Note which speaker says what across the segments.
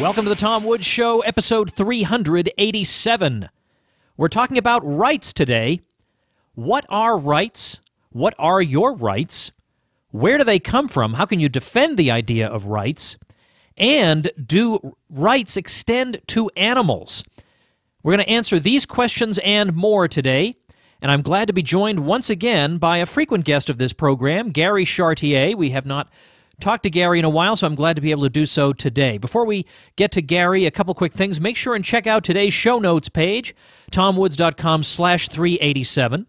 Speaker 1: Welcome to the Tom Woods Show, episode 387. We're talking about rights today. What are rights? What are your rights? Where do they come from? How can you defend the idea of rights? And do rights extend to animals? We're going to answer these questions and more today. And I'm glad to be joined once again by a frequent guest of this program, Gary Chartier. We have not talked to Gary in a while, so I'm glad to be able to do so today. Before we get to Gary, a couple quick things. Make sure and check out today's show notes page, tomwoods.com/387,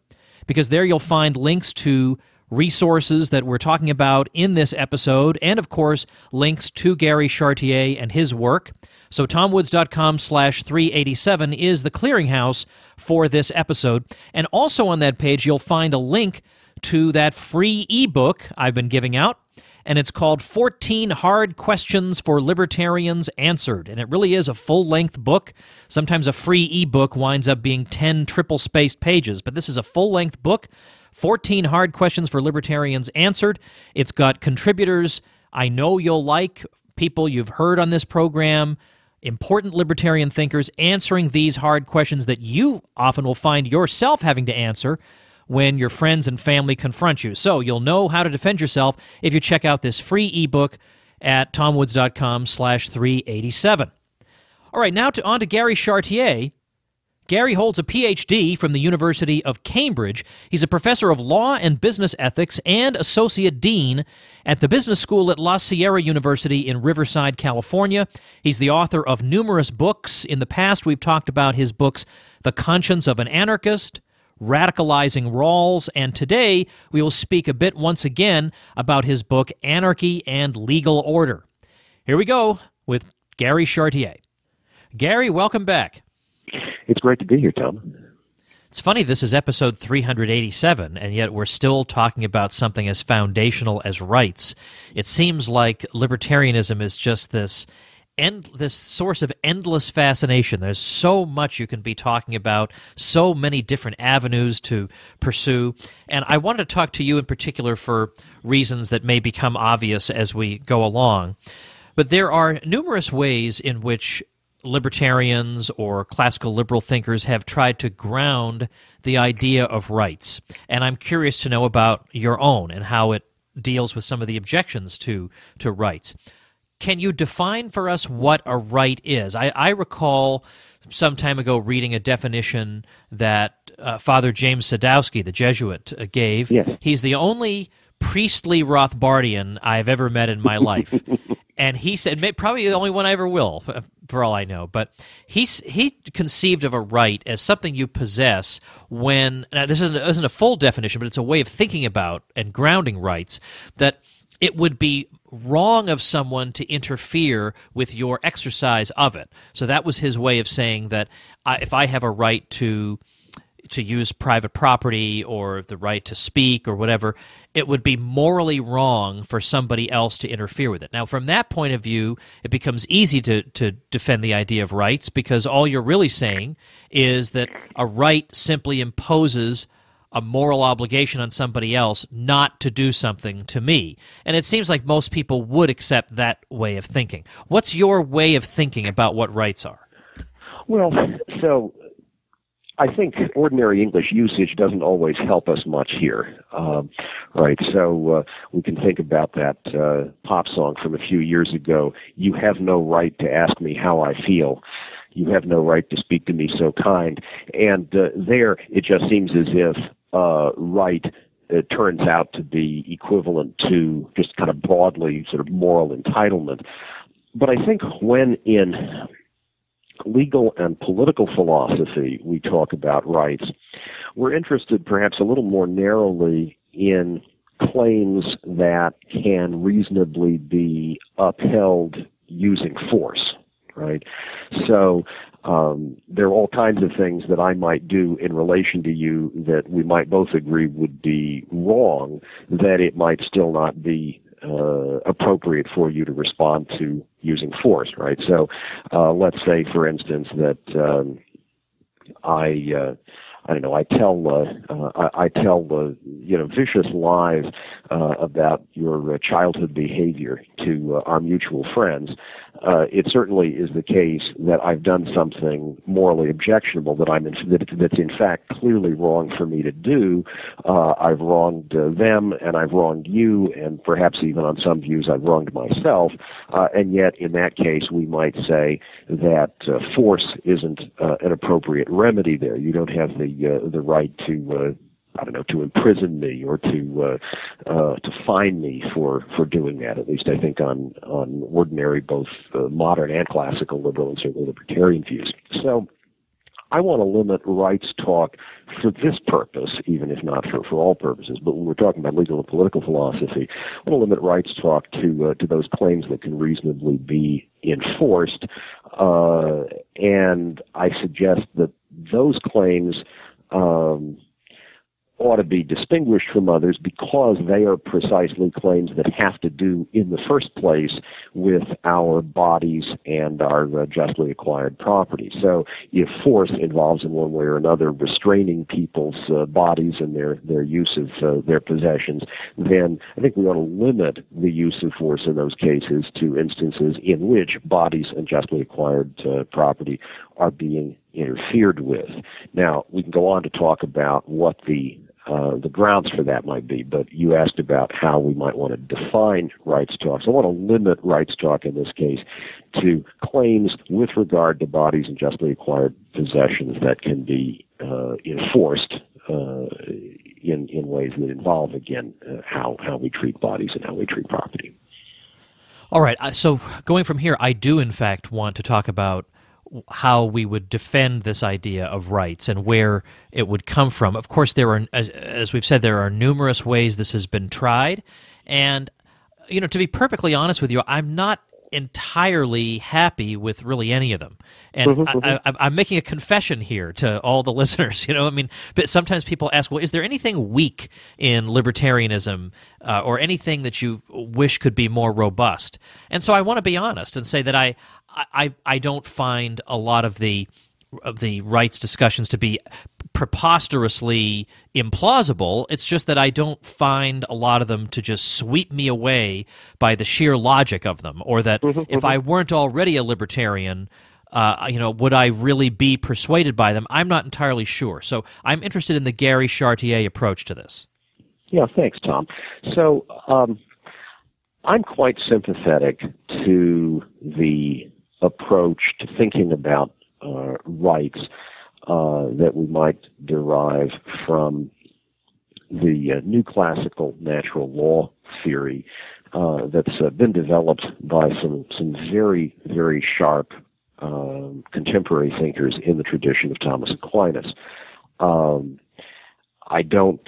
Speaker 1: because there you'll find links to resources that we're talking about in this episode, and of course, links to Gary Chartier and his work. So tomwoods.com/387 is the clearinghouse for this episode. And also on that page, you'll find a link to that free ebook I've been giving out, and it's called 14 Hard Questions for Libertarians Answered. And it really is a full-length book. Sometimes a free ebook winds up being 10 triple-spaced pages, but this is a full-length book, 14 Hard Questions for Libertarians Answered. It's got contributors I know you'll like, people you've heard on this program, important libertarian thinkers answering these hard questions that you often will find yourself having to answer when your friends and family confront you. So you'll know how to defend yourself if you check out this free ebook at tomwoods.com/387. All right, now on to Gary Chartier. Gary holds a Ph.D. from the University of Cambridge. He's a professor of law and business ethics and associate dean at the business school at La Sierra University in Riverside, California. He's the author of numerous books. In the past, we've talked about his books, The Conscience of an Anarchist, Radicalizing Rawls, and today we will speak a bit once again about his book, Anarchy and Legal Order. Here we go with Gary Chartier. Gary, welcome back.
Speaker 2: It's great to be here, Tom.
Speaker 1: It's funny, this is episode 387, and yet we're still talking about something as foundational as rights. It seems like libertarianism is just this source of endless fascination. There's so much you can be talking about, so many different avenues to pursue. And I wanted to talk to you in particular for reasons that may become obvious as we go along. But there are numerous ways in which libertarians or classical liberal thinkers have tried to ground the idea of rights. And I'm curious to know about your own and how it deals with some of the objections to rights. Can you define for us what a right is? I recall some time ago reading a definition that Father James Sadowski, the Jesuit, gave.
Speaker 2: Yes.
Speaker 1: He's the only priestly Rothbardian I've ever met in my life. And he said, probably the only one I ever will, for all I know, but he conceived of a right as something you possess when, now this isn't a full definition, but it's a way of thinking about and grounding rights, that it would be wrong of someone to interfere with your exercise of it. So that was his way of saying that if I have a right to use private property or the right to speak or whatever, it would be morally wrong for somebody else to interfere with it. Now, from that point of view, it becomes easy to defend the idea of rights, because all you're really saying is that a right simply imposes a moral obligation on somebody else not to do something to me. And it seems like most people would accept that way of thinking. What's your way of thinking about what rights are?
Speaker 2: Well, so I think ordinary English usage doesn't always help us much here, right? So we can think about that pop song from a few years ago, "You have no right to ask me how I feel. You have no right to speak to me so kind." And there it just seems as if right turns out to be equivalent to just kind of broadly sort of moral entitlement. But I think when in legal and political philosophy we talk about rights, we're interested perhaps a little more narrowly in claims that can reasonably be upheld using force, right? So there are all kinds of things that I might do in relation to you that we might both agree would be wrong, that it might still not be appropriate for you to respond to using force, right? So let's say, for instance, that I tell vicious lies about your childhood behavior to our mutual friends, it certainly is the case that I've done something morally objectionable that's in fact clearly wrong for me to do. I've wronged them, and I've wronged you, and perhaps even on some views I've wronged myself. And yet, in that case, we might say that force isn't an appropriate remedy there. You don't have the right to to imprison me or to fine me for doing that. At least I think on ordinary, both modern and classical liberal and certainly libertarian views. So I want to limit rights talk for this purpose, even if not for all purposes. But when we're talking about legal and political philosophy, I want to limit rights talk to those claims that can reasonably be enforced. And I suggest that those claims ought to be distinguished from others because they are precisely claims that have to do in the first place with our bodies and our justly acquired property. So if force involves in one way or another restraining people's bodies and their use of their possessions, then I think we ought to limit the use of force in those cases to instances in which bodies and justly acquired property are being interfered with. Now, we can go on to talk about what the grounds for that might be, but you asked about how we might want to define rights talk. So I want to limit rights talk in this case to claims with regard to bodies and justly acquired possessions that can be enforced in ways that involve, again, how we treat bodies and how we treat property.
Speaker 1: All right. So going from here, I do, in fact, want to talk about how we would defend this idea of rights and where it would come from. Of course, there are, as we've said, there are numerous ways this has been tried. And, to be perfectly honest with you, I'm not entirely happy with really any of them. And I'm making a confession here to all the listeners, but sometimes people ask, well, is there anything weak in libertarianism or anything that you wish could be more robust? And so I want to be honest and say that I don't find a lot of the rights discussions to be preposterously implausible. It's just that I don't find a lot of them to just sweep me away by the sheer logic of them, or that if I weren't already a libertarian, would I really be persuaded by them? I'm not entirely sure. So I'm interested in the Gary Chartier approach to this.
Speaker 2: Yeah, thanks, Tom. So I'm quite sympathetic to the approach to thinking about rights that we might derive from the new classical natural law theory that's been developed by some very, very sharp contemporary thinkers in the tradition of Thomas Aquinas. I don't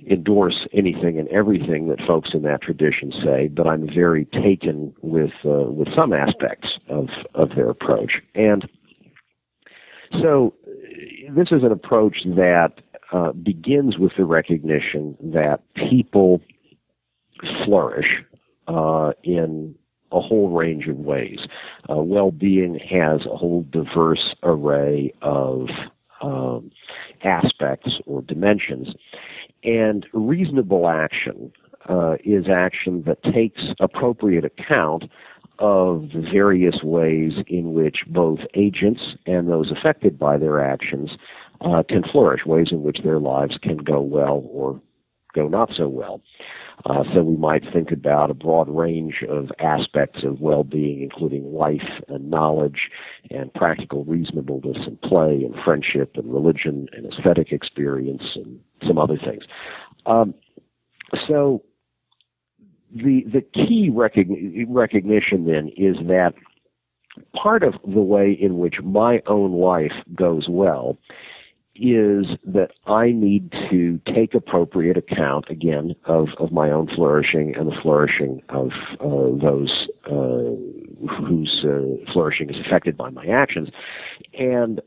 Speaker 2: endorse anything and everything that folks in that tradition say, but I'm very taken with some aspects of their approach. And so this is an approach that begins with the recognition that people flourish in a whole range of ways. Well-being has a whole diverse array of aspects or dimensions, and reasonable action is action that takes appropriate account of the various ways in which both agents and those affected by their actions can flourish, ways in which their lives can go well or go not so well. So we might think about a broad range of aspects of well-being, including life and knowledge and practical reasonableness and play and friendship and religion and aesthetic experience and some other things. So the key recognition then is that part of the way in which my own life goes well is that I need to take appropriate account, again, of my own flourishing and the flourishing of those whose flourishing is affected by my actions. And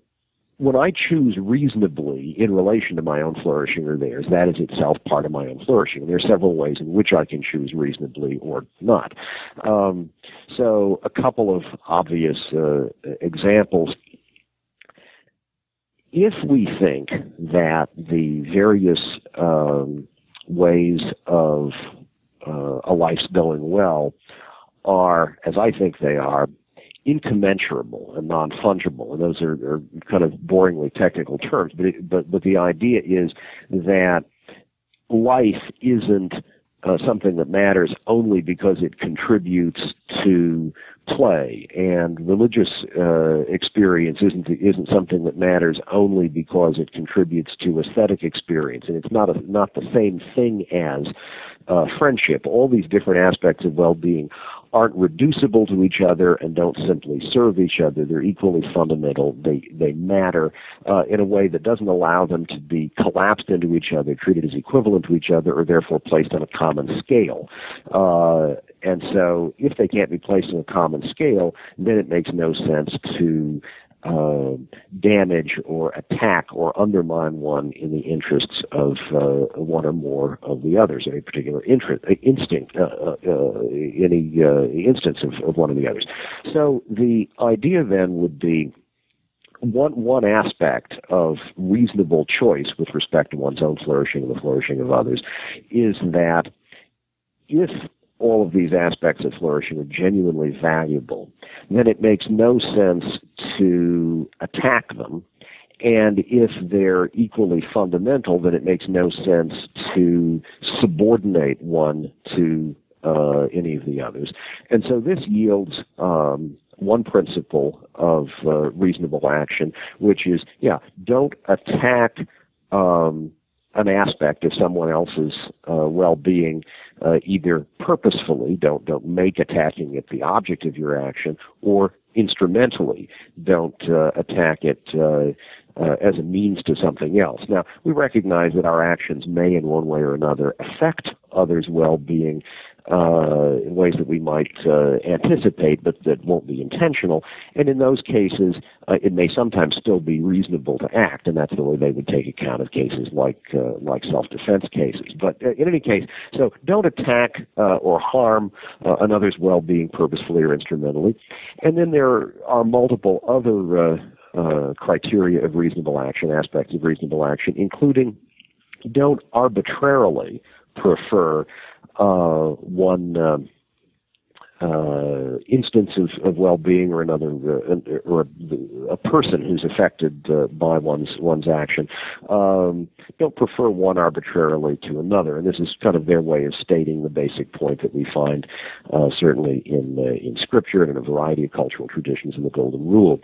Speaker 2: when I choose reasonably in relation to my own flourishing or theirs, that is itself part of my own flourishing. There are several ways in which I can choose reasonably or not. So a couple of obvious examples. If we think that the various ways of a life's going well are, as I think they are, incommensurable and non-fungible. And those are kind of boringly technical terms, but the idea is that life isn't something that matters only because it contributes to play, and religious experience isn't something that matters only because it contributes to aesthetic experience, and it's not the same thing as friendship. All these different aspects of well-being aren't reducible to each other and don't simply serve each other. They're equally fundamental. They matter in a way that doesn't allow them to be collapsed into each other, treated as equivalent to each other, or therefore placed on a common scale. And so if they can't be placed on a common scale, then it makes no sense to damage or attack or undermine one in the interests of one or more of the others, any particular instinct, any instance of one of the others. So the idea then would be one aspect of reasonable choice with respect to one's own flourishing and the flourishing of others is that if all of these aspects of flourishing are genuinely valuable, then it makes no sense to attack them. And if they're equally fundamental, then it makes no sense to subordinate one to any of the others. And so this yields one principle of reasonable action, which is, don't attack an aspect of someone else's well-being, either purposefully, don't make attacking it the object of your action, or instrumentally, don't attack it as a means to something else. Now, we recognize that our actions may in one way or another affect others' well-being in ways that we might anticipate, but that won't be intentional. And in those cases, it may sometimes still be reasonable to act, and that's the way they would take account of cases like self-defense cases. But in any case, so don't attack or harm another's well-being purposefully or instrumentally. And then there are multiple other criteria of reasonable action, aspects of reasonable action, including don't arbitrarily prefer one instance of well-being or another, or a person who's affected by one's action. Don't prefer one arbitrarily to another, and this is kind of their way of stating the basic point that we find certainly in Scripture and in a variety of cultural traditions in the Golden Rule.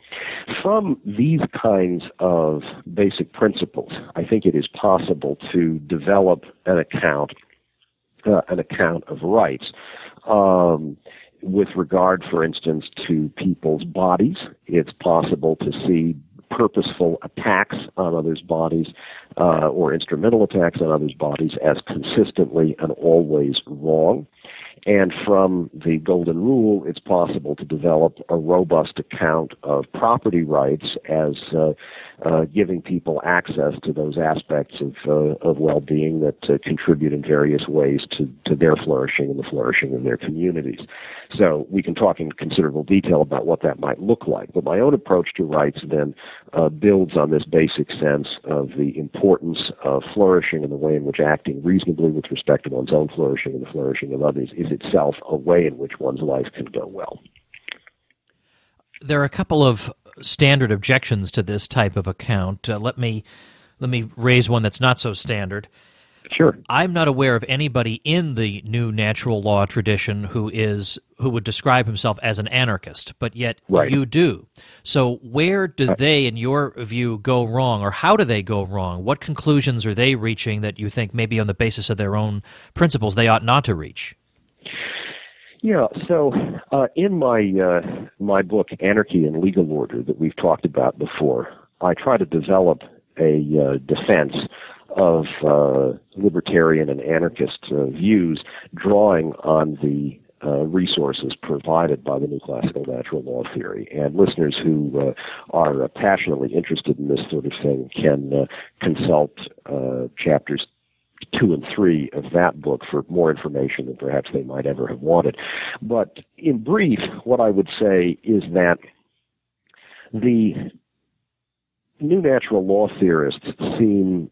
Speaker 2: From these kinds of basic principles, I think it is possible to develop an account of rights. With regard, for instance, to people's bodies, it's possible to see purposeful attacks on others' bodies or instrumental attacks on others' bodies as consistently and always wrong. And from the Golden Rule, it's possible to develop a robust account of property rights as giving people access to those aspects of well-being that contribute in various ways to their flourishing and the flourishing of their communities. So we can talk in considerable detail about what that might look like. But my own approach to rights then builds on this basic sense of the importance of flourishing and the way in which acting reasonably with respect to one's own flourishing and the flourishing of others is itself a way in which one's life can go well.
Speaker 1: There are a couple of standard objections to this type of account. Let me raise one that's not so standard.
Speaker 2: Sure.
Speaker 1: I'm not aware of anybody in the new natural law tradition who would describe himself as an anarchist, but yet
Speaker 2: Right.
Speaker 1: You do. So where do they, in your view, go wrong, or how do they go wrong? What conclusions are they reaching that you think maybe on the basis of their own principles they ought not to reach?
Speaker 2: Yeah, so in my book, Anarchy and Legal Order, that we've talked about before, I try to develop a defense of libertarian and anarchist views, drawing on the resources provided by the new classical natural law theory. And listeners who are passionately interested in this sort of thing can consult chapters 2 and 3 of that book for more information than perhaps they might ever have wanted. But in brief, what I would say is that the new natural law theorists seem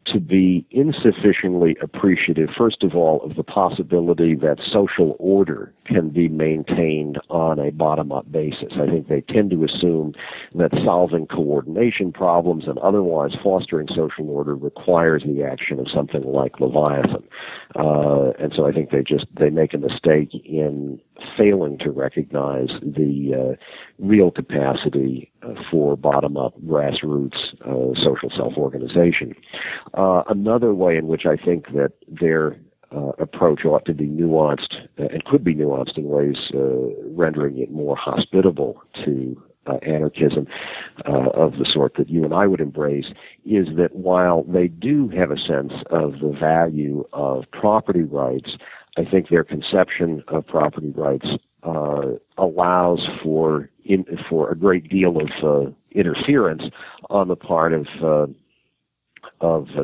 Speaker 2: to be insufficiently appreciative, first of all, of the possibility that social order can be maintained on a bottom-up basis. I think they tend to assume that solving coordination problems and otherwise fostering social order requires the action of something like Leviathan. And so I think they make a mistake in failing to recognize the real capacity for bottom-up grassroots social self-organization. Another way in which I think that their approach ought to be nuanced and could be nuanced in ways rendering it more hospitable to anarchism of the sort that you and I would embrace, is that while they do have a sense of the value of property rights, I think their conception of property rights allows for a great deal of interference on the part of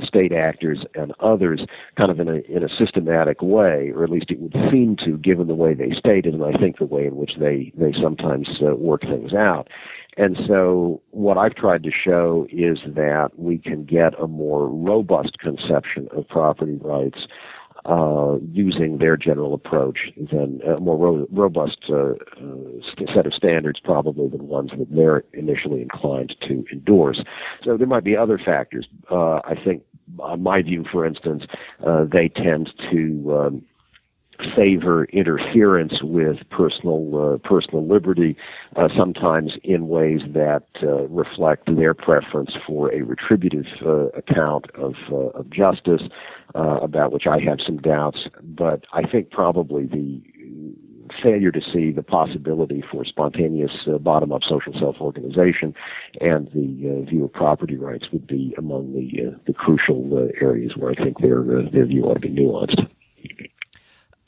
Speaker 2: state actors and others, kind of in a systematic way, or at least it would seem to, given the way they state it, and I think the way in which they sometimes work things out. And so what I've tried to show is that we can get a more robust conception of property rights using their general approach than a more robust set of standards probably than ones that they're initially inclined to endorse. So there might be other factors. I think, on my view, for instance, they tend to favor interference with personal liberty, sometimes in ways that reflect their preference for a retributive account of justice, about which I have some doubts. But I think probably the failure to see the possibility for spontaneous bottom-up social self-organization and the view of property rights would be among the crucial areas where I think their view ought to be nuanced.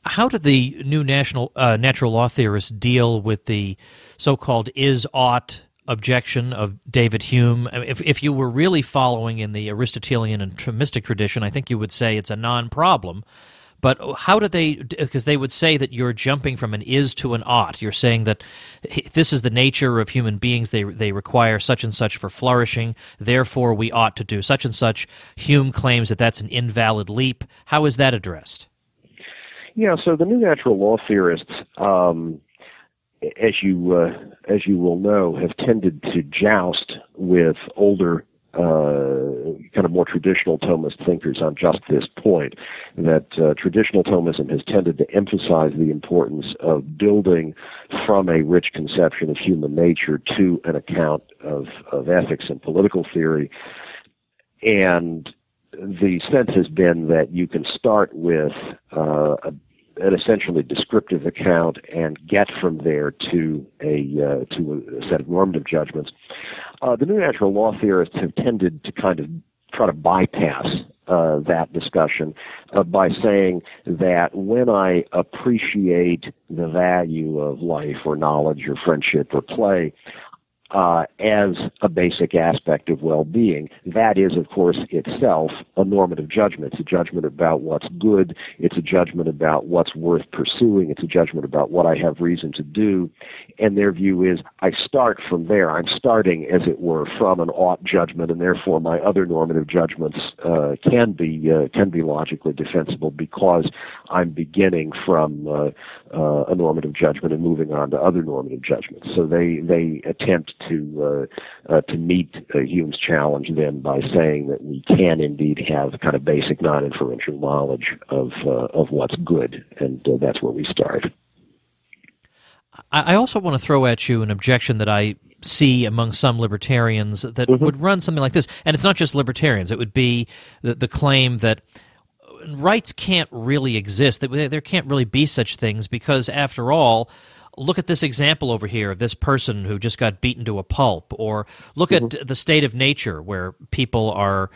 Speaker 1: How do the new natural law theorists deal with the so-called is-ought objection of David Hume? If you were really following in the Aristotelian and Thomistic tradition, I think you would say it's a non-problem. But how do they, because they would say that you're jumping from an is to an ought. You're saying that this is the nature of human beings. They require such and such for flourishing. Therefore, we ought to do such and such. Hume claims that that's an invalid leap. How is that addressed?
Speaker 2: Yeah, so the new natural law theorists, as you will know, have tended to joust with older, kind of more traditional Thomist thinkers on just this point, that traditional Thomism has tended to emphasize the importance of building from a rich conception of human nature to an account of ethics and political theory. And the sense has been that you can start with an essentially descriptive account and get from there to a set of normative judgments. The new natural law theorists have tended to kind of try to bypass that discussion by saying that when I appreciate the value of life or knowledge or friendship or play, as a basic aspect of well-being. That is, of course, itself a normative judgment. It's a judgment about what's good. It's a judgment about what's worth pursuing. It's a judgment about what I have reason to do. And their view is, I start from there. I'm starting, as it were, from an ought judgment, and therefore my other normative judgments can be logically defensible because I'm beginning from a normative judgment and moving on to other normative judgments. So they attempt to meet Hume's challenge then by saying that we can indeed have kind of basic non-inferential knowledge of what's good, and that's where we start.
Speaker 1: I also want to throw at you an objection that I see among some libertarians that would run something like this, and it's not just libertarians. It would be the claim that rights can't really exist, that there can't really be such things because, after all, look at this example over here of this person who just got beaten to a pulp, or look at the state of nature where people are,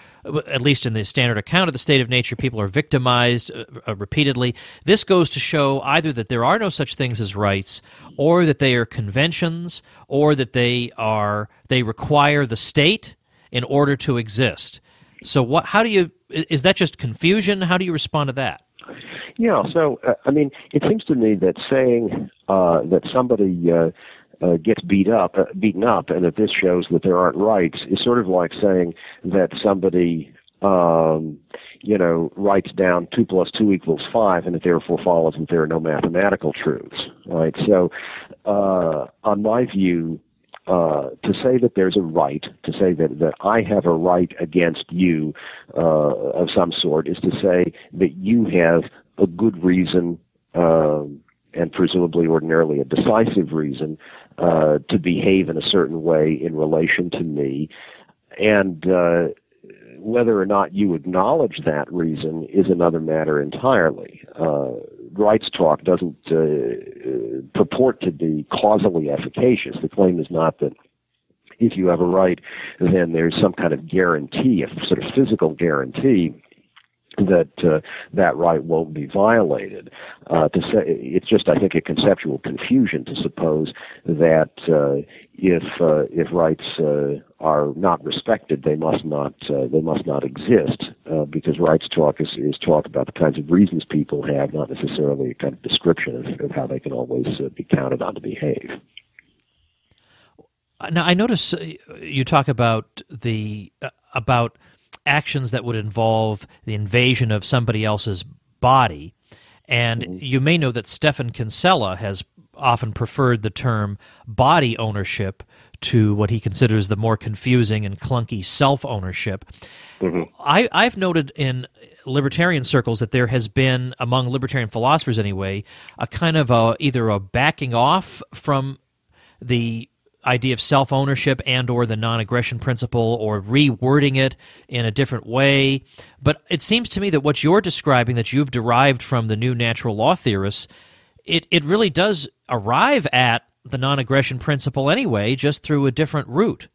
Speaker 1: at least in the standard account of the state of nature, people are victimized repeatedly. This goes to show either that there are no such things as rights, or that they are conventions, or that they require the state in order to exist. So is that just confusion? How do you respond to that?
Speaker 2: Yeah, so, it seems to me that saying that somebody gets beaten up, and that this shows that there aren't rights is sort of like saying that somebody writes down 2 plus 2 equals 5, and it therefore follows that there are no mathematical truths, right? So, on my view, to say that there's a right, to say that I have a right against you of some sort, is to say that you have a good reason, and presumably ordinarily a decisive reason, to behave in a certain way in relation to me. And whether or not you acknowledge that reason is another matter entirely. Rights talk doesn't purport to be causally efficacious. The claim is not that if you have a right, then there's some kind of guarantee, a sort of physical guarantee that that right won't be violated. To say it's just, I think, a conceptual confusion to suppose that if rights are not respected, they must not exist, because rights talk is talk about the kinds of reasons people have, not necessarily a kind of description of how they can always be counted on to behave.
Speaker 1: Now, I notice you talk about about actions that would involve the invasion of somebody else's body, and you may know that Stephan Kinsella has often preferred the term body ownership to what he considers the more confusing and clunky self-ownership. I've noted in libertarian circles that there has been, among libertarian philosophers anyway, a kind of either a backing off from the idea of self-ownership and or the non-aggression principle, or rewording it in a different way. But it seems to me that what you're describing, that you've derived from the new natural law theorists, it really does arrive at the non-aggression principle anyway, just through a different route.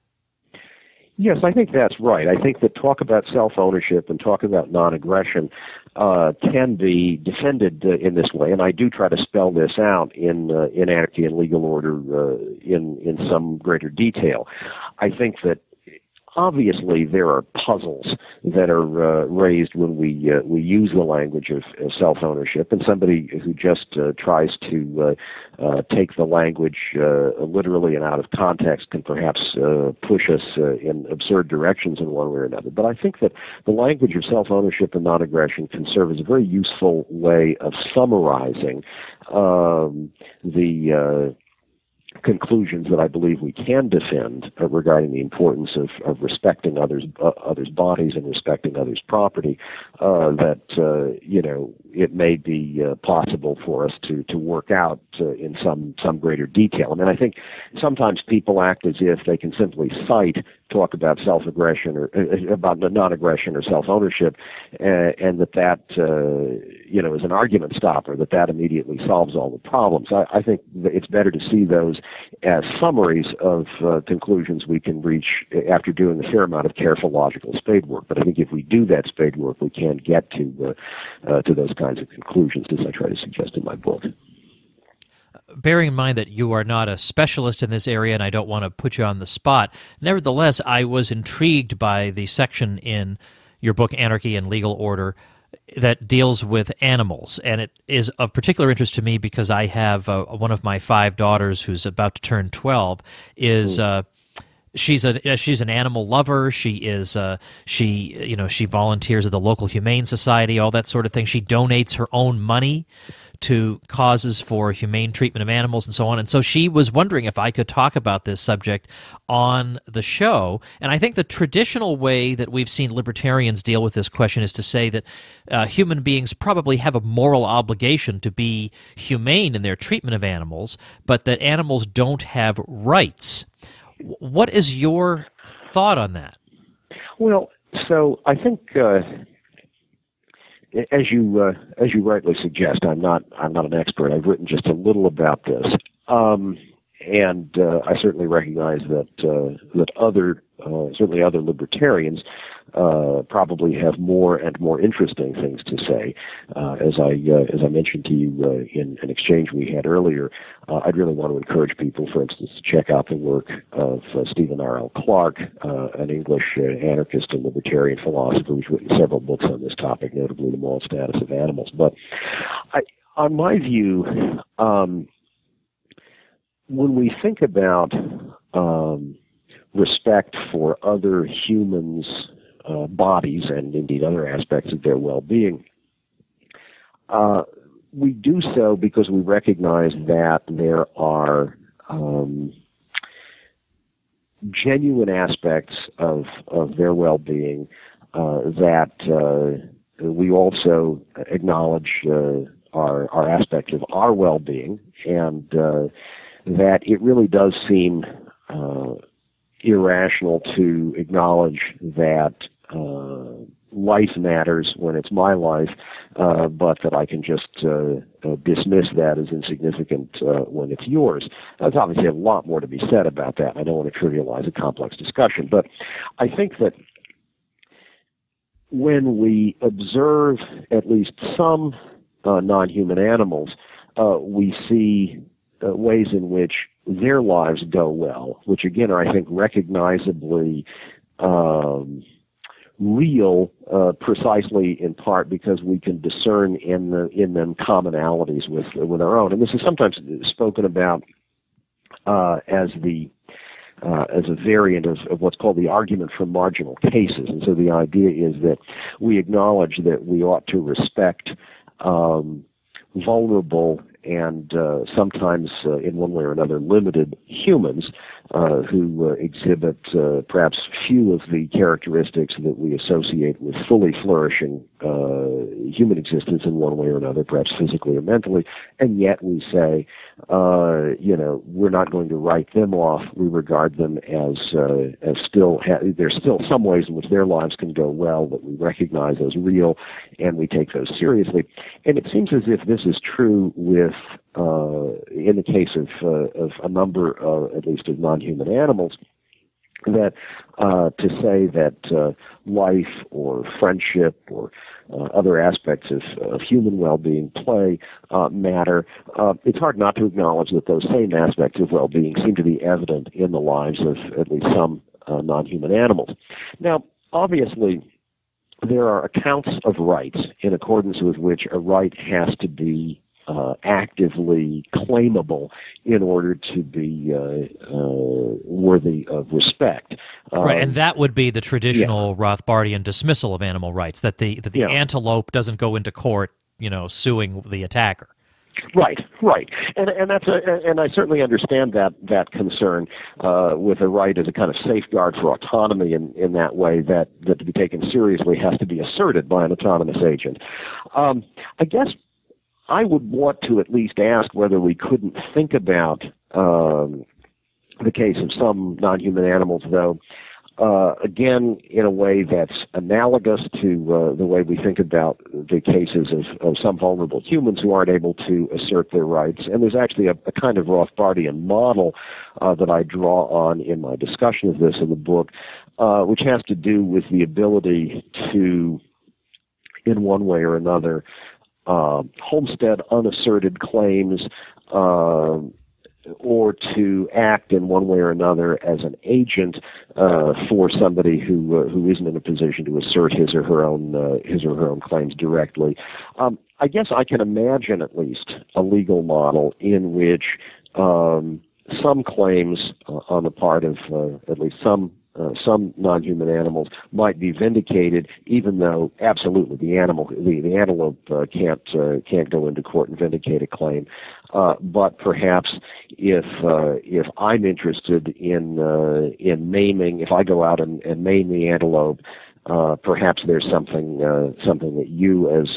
Speaker 2: Yes, I think that's right. I think that talk about self-ownership and talk about non-aggression can be defended in this way, and I do try to spell this out in Anarchy and Legal Order in some greater detail. I think that obviously there are puzzles that are raised when we use the language of self-ownership, and somebody who just tries to take the language literally and out of context can perhaps push us in absurd directions in one way or another. But I think that the language of self-ownership and non-aggression can serve as a very useful way of summarizing the conclusions that I believe we can defend regarding the importance of respecting others' bodies and respecting others' property. It may be possible for us to work out in some greater detail. I mean, I think sometimes people act as if they can simply talk about self-aggression or about non-aggression or self-ownership, and that is an argument stopper, that immediately solves all the problems. I think it's better to see those as summaries of conclusions we can reach after doing a fair amount of careful logical spade work. But I think if we do that spade work, we can get to those kinds of conclusions, as I try to suggest in my book.
Speaker 1: Bearing in mind that you are not a specialist in this area, and I don't want to put you on the spot, nevertheless, I was intrigued by the section in your book, Anarchy and Legal Order, that deals with animals. And it is of particular interest to me because I have one of my 5 daughters who's about to turn 12, she's an animal lover. She volunteers at the local humane society, all that sort of thing. She donates her own money to causes for humane treatment of animals and so on. And so she was wondering if I could talk about this subject on the show. And I think the traditional way that we've seen libertarians deal with this question is to say that human beings probably have a moral obligation to be humane in their treatment of animals, but that animals don't have rights. What is your thought on that? Well,
Speaker 2: so I think as you rightly suggest, I'm not an expert. I've written just a little about this, and I certainly recognize that other libertarians probably have more and more interesting things to say. As I mentioned to you in an exchange we had earlier, I'd really want to encourage people, for instance, to check out the work of Stephen R.L. Clark, an English anarchist and libertarian philosopher who's written several books on this topic, notably The Moral Status of Animals. But on my view, when we think about respect for other humans' bodies and indeed other aspects of their well-being. We do so because we recognize that there are genuine aspects of their well-being that we also acknowledge are aspects of our well-being, and that it really does seem irrational to acknowledge that life matters when it's my life, but that I can just dismiss that as insignificant when it's yours. There's obviously a lot more to be said about that. I don't want to trivialize a complex discussion, but I think that when we observe at least some non-human animals, we see ways in which their lives go well, which again are, I think, recognizably real, precisely in part because we can discern in them commonalities with our own. And this is sometimes spoken about as a variant of what's called the argument for marginal cases. And so the idea is that we acknowledge that we ought to respect vulnerable and sometimes in one way or another limited humans who exhibit perhaps few of the characteristics that we associate with fully flourishing human existence in one way or another, perhaps physically or mentally, and yet we say, we're not going to write them off. We regard them as still, there's still some ways in which their lives can go well that we recognize as real, and we take those seriously. And it seems as if this is true with, in the case of a number, at least of non-human animals, that to say that life or friendship or other aspects of human well-being, play, matter, it's hard not to acknowledge that those same aspects of well-being seem to be evident in the lives of at least some non-human animals. Now, obviously, there are accounts of rights in accordance with which a right has to be actively claimable in order to be worthy of respect.
Speaker 1: Right, and that would be the traditional Rothbardian dismissal of animal rights, that the antelope doesn't go into court, suing the attacker.
Speaker 2: Right, and that's and I certainly understand that concern with a right as a kind of safeguard for autonomy in that way that to be taken seriously has to be asserted by an autonomous agent. I guess I would want to at least ask whether we couldn't think about the case of some non-human animals, though, again, in a way that's analogous to the way we think about the cases of some vulnerable humans who aren't able to assert their rights. And there's actually a kind of Rothbardian model that I draw on in my discussion of this in the book, which has to do with the ability to, in one way or another, homestead unasserted claims, or to act in one way or another as an agent for somebody who isn't in a position to assert his or her own claims directly. I guess I can imagine at least a legal model in which some claims on the part of at least some non-human animals might be vindicated, even though absolutely the antelope can't go into court and vindicate a claim. But perhaps if I'm interested in maiming, if I go out and maim the antelope, perhaps there's something that you, as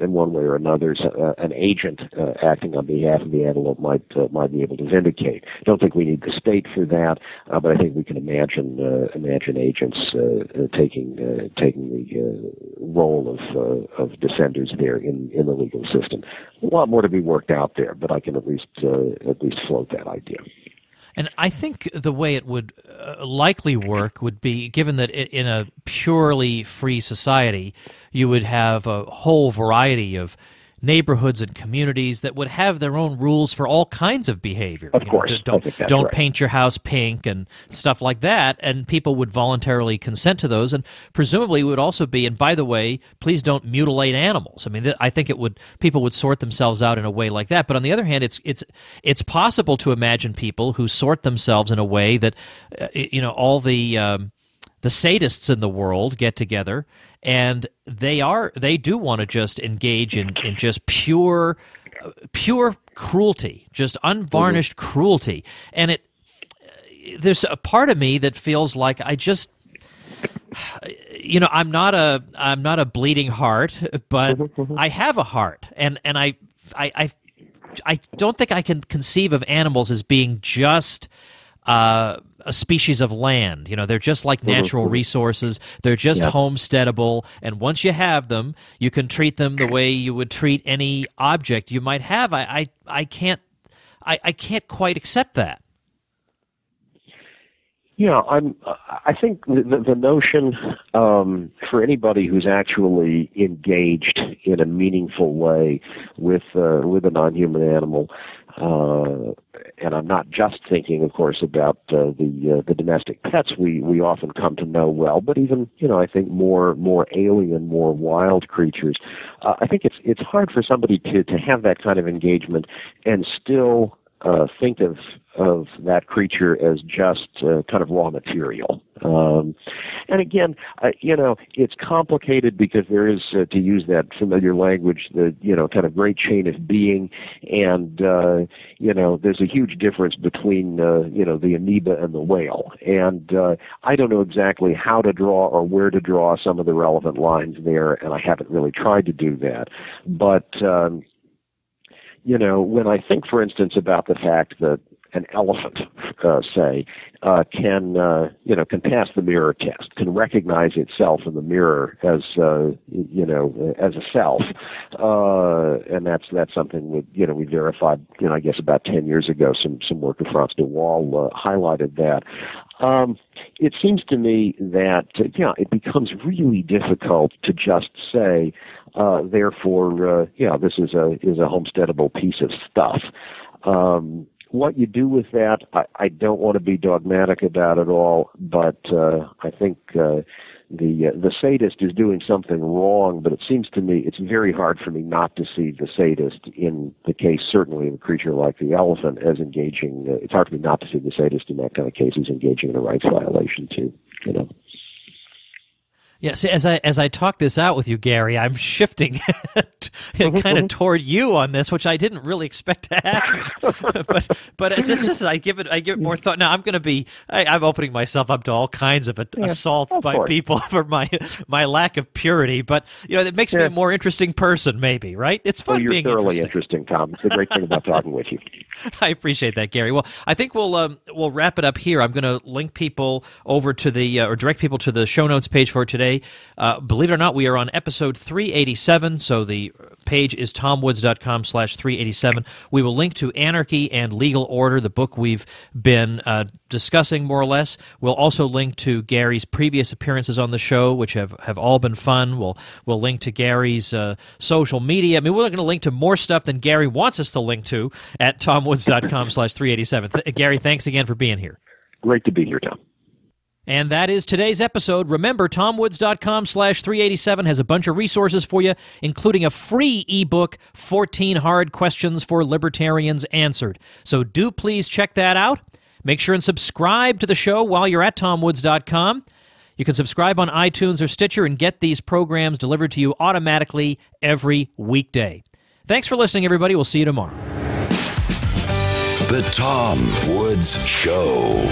Speaker 2: in one way or another, an agent acting on behalf of the antelope might be able to vindicate. I don't think we need the state for that, but I think we can imagine agents taking the role of defenders there in the legal system. A lot more to be worked out there, but I can at least float that idea.
Speaker 1: And I think the way it would likely work would be, given that in a purely free society, you would have a whole variety of neighborhoods and communities that would have their own rules for all kinds of behavior.
Speaker 2: Of course.
Speaker 1: Don't
Speaker 2: right.
Speaker 1: paint your house pink and stuff like that, and people would voluntarily consent to those, and presumably it would also be, and by the way, please don't mutilate animals. I mean, I think people would sort themselves out in a way like that. But on the other hand, it's possible to imagine people who sort themselves in a way that all the the sadists in the world get together, and they do want to just engage in just pure cruelty, just unvarnished cruelty. And there's a part of me that feels like I just, I'm not a bleeding heart, but I have a heart, and I don't think I can conceive of animals as being just a species of land. They're just like natural resources. They're just homesteadable, and once you have them, you can treat them the way you would treat any object you might have. I can't quite accept that.
Speaker 2: Yeah, I think the notion for anybody who's actually engaged in a meaningful way with a non-human animal, and I'm not just thinking, of course, about the domestic pets we often come to know well, but even I think more alien, more wild creatures. I think it's hard for somebody to have that kind of engagement and still think of that creature as just kind of raw material. And again, it's complicated because there is, to use that familiar language, the kind of great chain of being, and there's a huge difference between the amoeba and the whale. And I don't know exactly how to draw or where to draw some of the relevant lines there, and I haven't really tried to do that. But when I think, for instance, about the fact that an elephant, say, can pass the mirror test, can recognize itself in the mirror as as a self, and that's something that we verified, I guess about 10 years ago. Some work of Frans de Waal highlighted that. It seems to me that it becomes really difficult to just say, therefore, this is a homesteadable piece of stuff. What you do with that, I don't want to be dogmatic about it all, but I think the sadist is doing something wrong, but it seems to me it's very hard for me not to see the sadist in the case, certainly of a creature like the elephant, as engaging. It's hard for me not to see the sadist in that kind of case as engaging in a rights violation too.
Speaker 1: Yeah, see, as I talk this out with you, Gary, I'm shifting kind of toward you on this, which I didn't really expect to happen. but it's just as I give it more thought. Now I'm opening myself up to all kinds of assaults by people for my lack of purity. But it makes me a more interesting person, maybe, right? It's fun being interesting. You're thoroughly interesting,
Speaker 2: Tom. It's a great thing about talking with you.
Speaker 1: I appreciate that, Gary. Well, I think we'll wrap it up here. I'm going to link people over to or direct people to the show notes page for today. Believe it or not, we are on episode 387, so the page is tomwoods.com/387. We will link to Anarchy and Legal Order, the book we've been discussing more or less. We'll also link to Gary's previous appearances on the show, which have all been fun. We'll link to Gary's social media. I mean, we're going to link to more stuff than Gary wants us to link to at tomwoods.com/387. Gary, thanks again for being here.
Speaker 2: Great to be here, Tom.
Speaker 1: And that is today's episode. Remember, tomwoods.com/387 has a bunch of resources for you, including a free ebook, 14 Hard Questions for Libertarians Answered. So do please check that out. Make sure and subscribe to the show while you're at tomwoods.com. You can subscribe on iTunes or Stitcher and get these programs delivered to you automatically every weekday. Thanks for listening, everybody. We'll see you tomorrow.
Speaker 3: The Tom Woods Show.